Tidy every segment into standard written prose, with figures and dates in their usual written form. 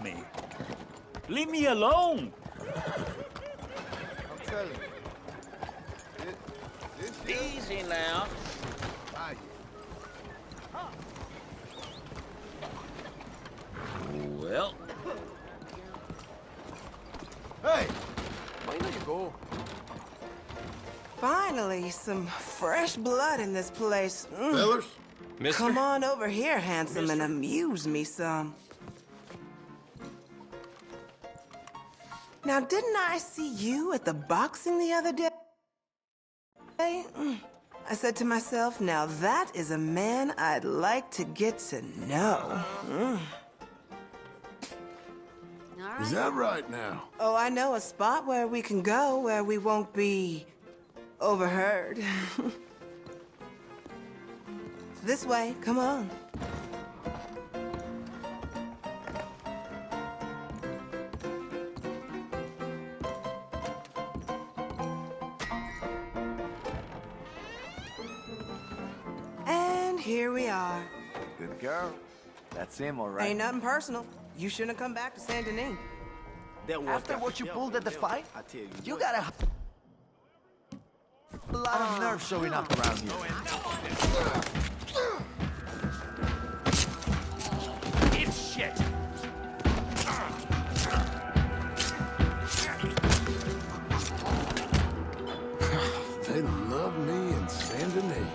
me. Leave me alone. I'm telling you. This Easy now. fire. Well, Hey! Where you go? Finally, some fresh blood in this place. Fellas? Come on over here, handsome, and amuse me some. Now, didn't I see you at the boxing the other day? I said to myself, now that is a man I'd like to get to know. Is that right now? Oh, I know a spot where we can go where we won't be overheard. This way, come on. And here we are. Good girl. That's him, all right. Ain't nothing personal. You shouldn't have come back to Saint Denis. After what you pulled at the fight, I tell you, you got a lot of nerve showing up around here. it's shit. they love me in Saint Denis.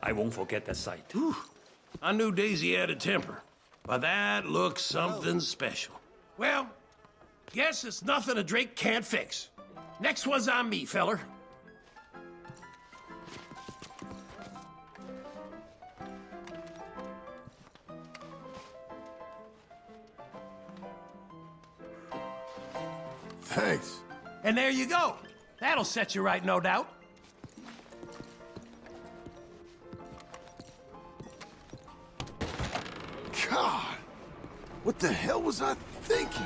I won't forget that sight. I knew Daisy had a temper, but that looks something special. Well, guess it's nothing a Drake can't fix. Next one's on me, feller. Thanks. And there you go. That'll set you right, no doubt. God! What the hell was I thinking?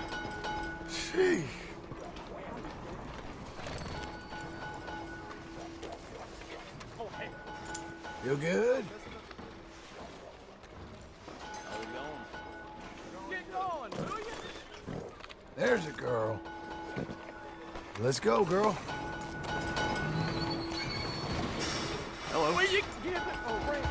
Gee. You good? There's a girl. Let's go, girl. Hello. Will you give it a ring?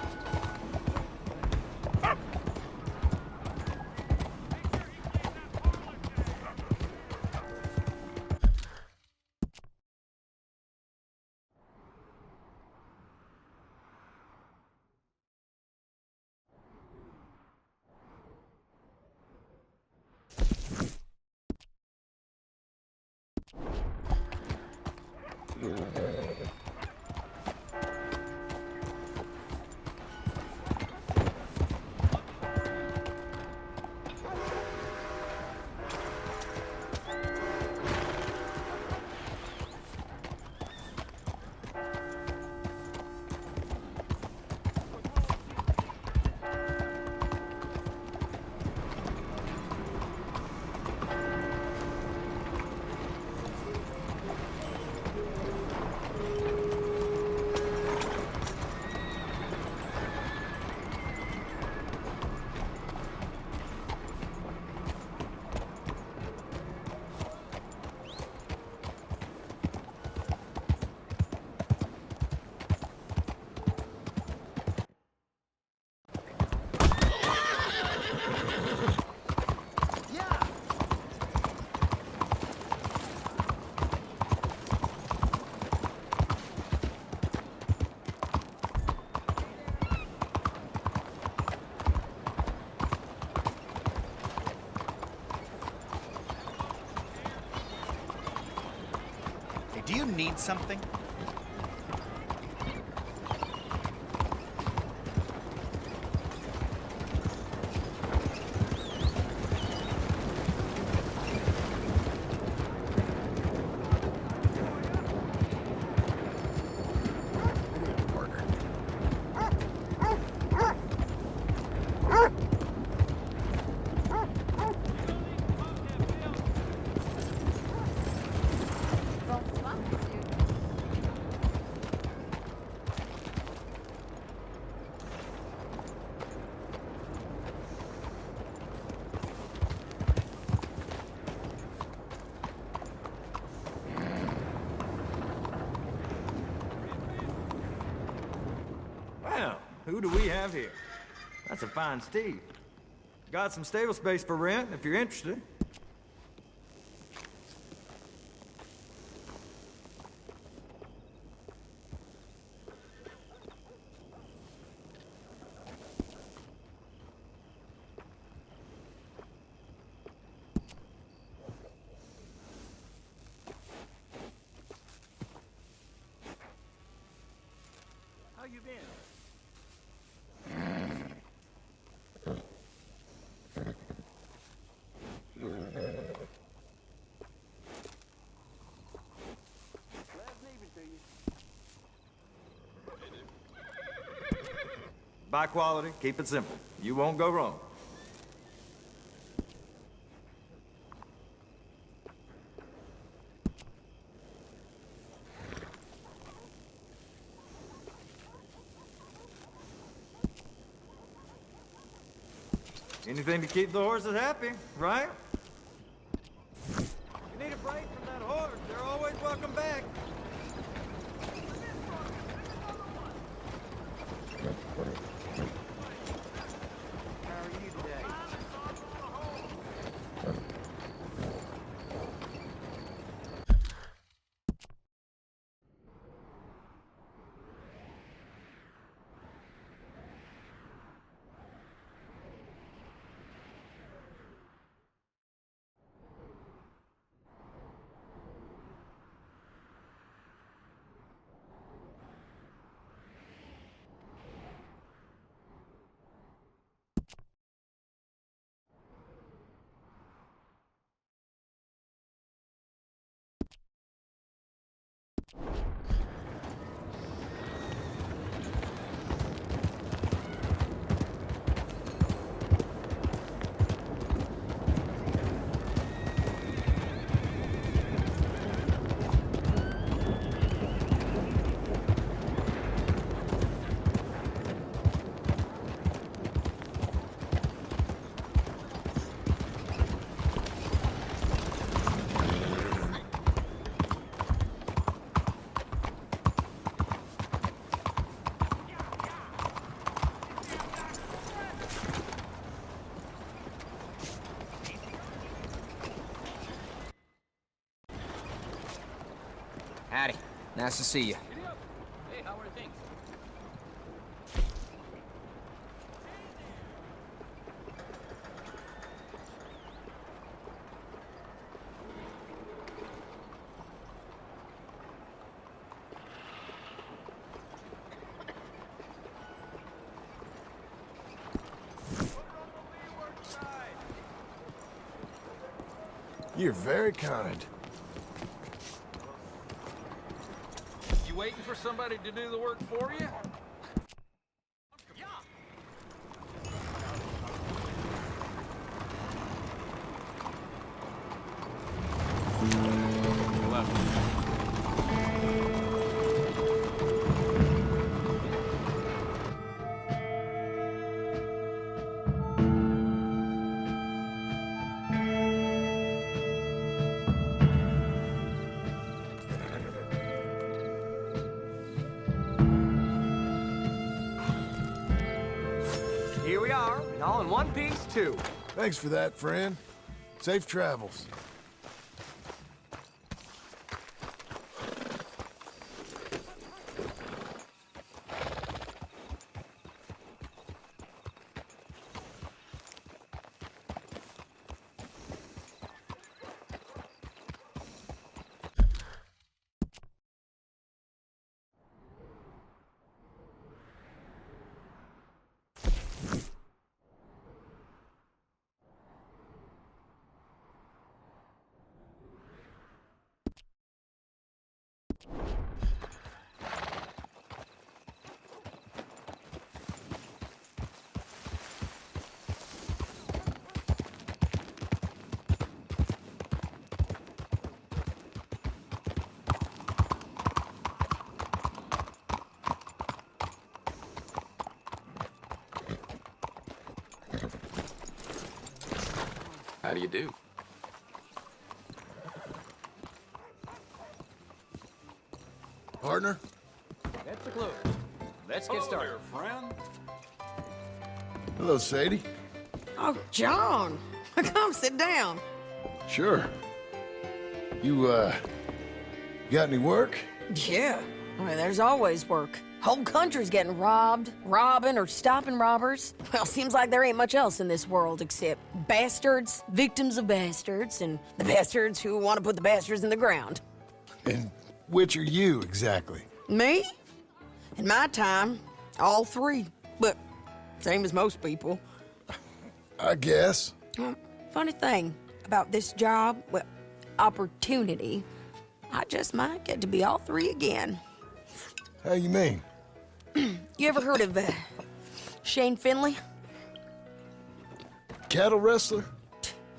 Do you need something? who do we have here? That's a fine steed. Got some stable space for rent, if you're interested. How you been? Buy quality, keep it simple. You won't go wrong. Anything to keep the horses happy, right? If you need a break from that horse, they're always welcome back. How are you today? Howdy. Nice to see you. Hey, how are things? You're very kind. You waiting for somebody to do the work for you? Here we are, and all in one piece, too. Thanks for that, friend. Safe travels. How do you do? Partner? That's the clue. Let's get started. friend. Hello, Sadie. Oh, John. Come sit down. Sure. You, got any work? Yeah. Well, there's always work. Whole country's getting robbed, robbing, or stopping robbers. Well, seems like there ain't much else in this world except bastards, victims of bastards, and the bastards who want to put the bastards in the ground. And which are you, exactly? Me? In my time, all three. But same as most people. I guess. Funny thing about this job, well, opportunity, I just might get to be all three again. How you mean? You ever heard of Shane Finley? Cattle wrestler?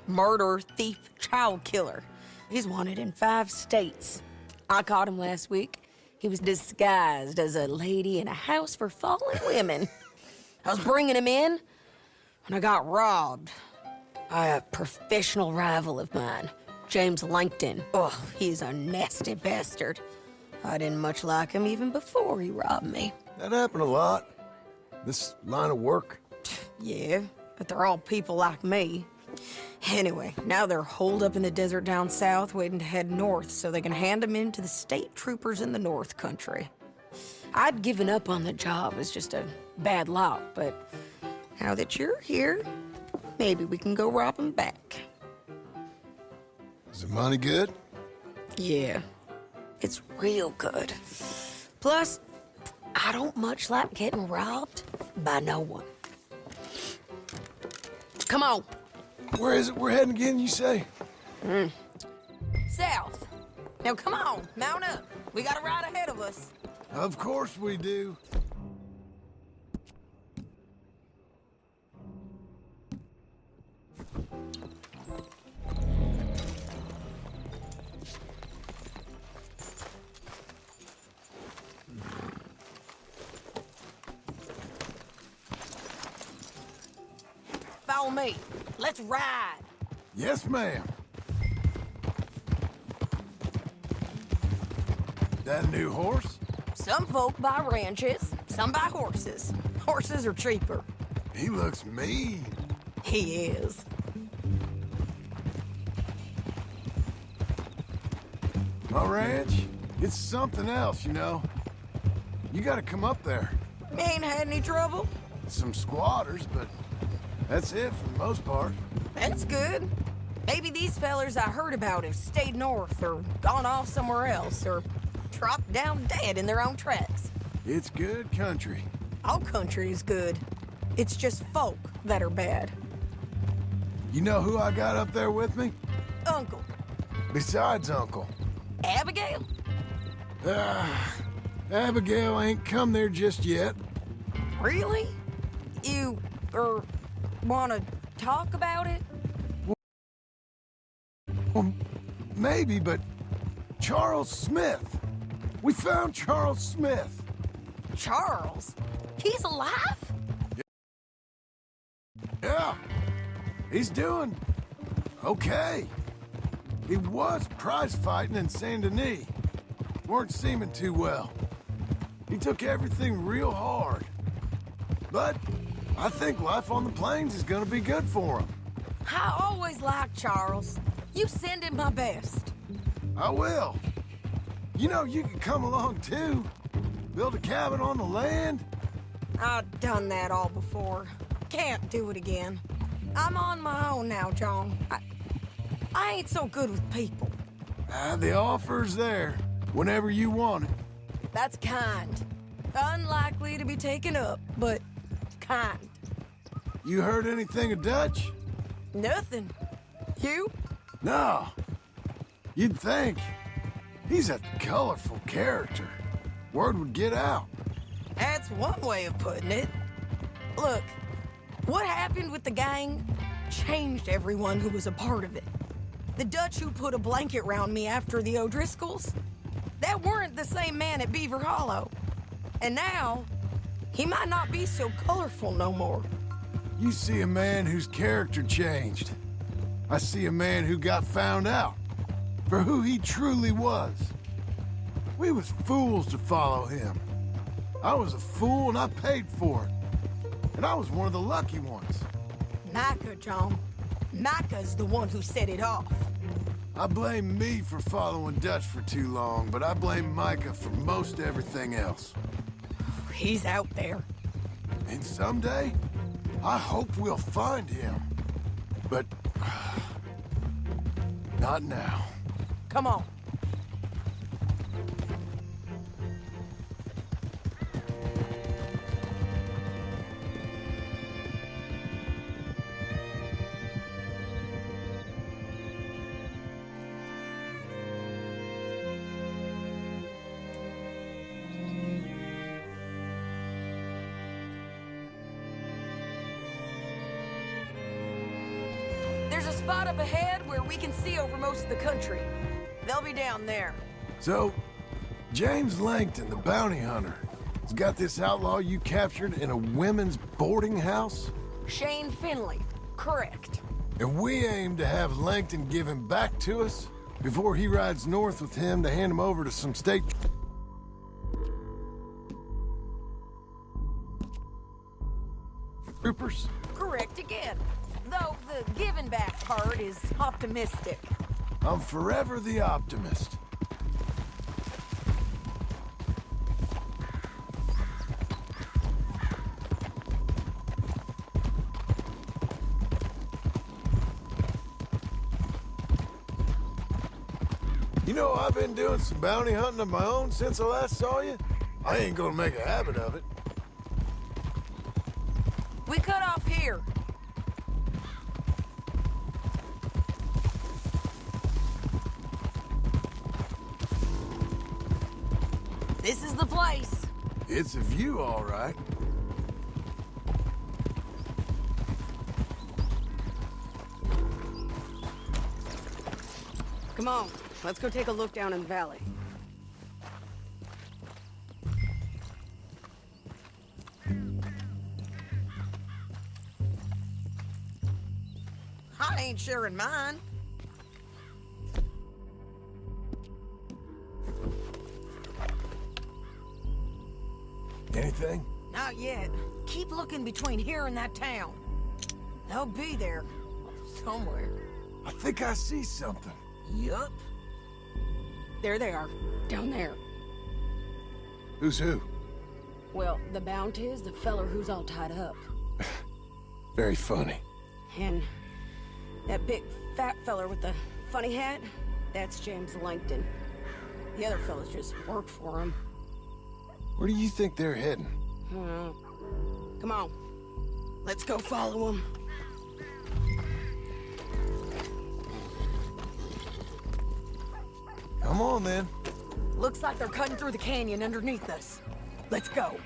Murderer, thief, child killer. He's wanted in 5 states. I caught him last week. He was disguised as a lady in a house for fallen women. I was bringing him in, and I got robbed by a professional rival of mine, James Langton. Oh, he's a nasty bastard. I didn't much like him even before he robbed me. That happened a lot. This line of work. Yeah, but they're all people like me. Anyway, now they're holed up in the desert down south, waiting to head north so they can hand them in to the state troopers in the north country. I'd given up on the job as just a bad lot, but now that you're here, maybe we can go rob them back. Is the money good? Yeah, it's real good. Plus, I don't much like getting robbed by no one. Come on. Where is it we're heading again, you say? South. Now come on, mount up. We got a ride ahead of us. Of course we do. Follow me. Let's ride. Yes, ma'am. That a new horse? Some folk buy ranches, some buy horses. Horses are cheaper. He looks mean. He is. My ranch, it's something else, you know. You gotta come up there. Ain't had any trouble? Some squatters, but that's it for the most part. That's good. Maybe these fellers I heard about have stayed north or gone off somewhere else or dropped down dead in their own tracks. It's good country. All country is good. It's just folk that are bad. You know who I got up there with me? Uncle. Besides Uncle. Abigail? Abigail ain't come there just yet. Really? You, wanna talk about it? Well, maybe, but Charles Smith. We found Charles Smith. Charles? He's alive? Yeah. He's doing okay. He was prize fighting in Saint Denis. Weren't seeming too well. He took everything real hard. But I think life on the plains is gonna be good for him. I always liked Charles. You send him my best. I will. You know, you can come along too. Build a cabin on the land. I've done that all before. Can't do it again. I'm on my own now, John. I ain't so good with people. The offer's there, whenever you want it. That's kind. Unlikely to be taken up, but kind. You heard anything of Dutch? Nothing. You? No. You'd think. He's a colorful character. Word would get out. That's one way of putting it. Look, what happened with the gang changed everyone who was a part of it. The Dutch who put a blanket round me after the O'Driscolls, that weren't the same man at Beaver Hollow. And now, he might not be so colorful no more. You see a man whose character changed. I see a man who got found out for who he truly was. We was fools to follow him. I was a fool and I paid for it. And I was one of the lucky ones. Micah, John. Micah's the one who set it off. I blame me for following Dutch for too long, but I blame Micah for most everything else. He's out there. And someday, I hope we'll find him. But... not now. Come on. There's a spot up ahead where we can see over most of the country. They'll be down there. So, James Langton, the bounty hunter, has got this outlaw you captured in a women's boarding house? Shane Finley. Correct. And we aim to have Langton give him back to us before he rides north with him to hand him over to some state... troopers? Correct again. Though the giving back part is optimistic. I'm forever the optimist. You know, I've been doing some bounty hunting of my own since I last saw you. I ain't gonna make a habit of it. We cut off here. This is the place. It's a view, all right. Come on, let's go take a look down in the valley. I ain't sharing mine. Anything? Not yet. Keep looking between here and that town. They'll be there. Somewhere. I think I see something. Yup. There they are, down there. Who's who? Well, the bounty is the feller who's all tied up. Very funny. And that big fat feller with the funny hat, that's James Langton. The other fellas just work for him. Where do you think they're heading? Come on, let's go follow him. Come on, then. Looks like they're cutting through the canyon underneath us. Let's go.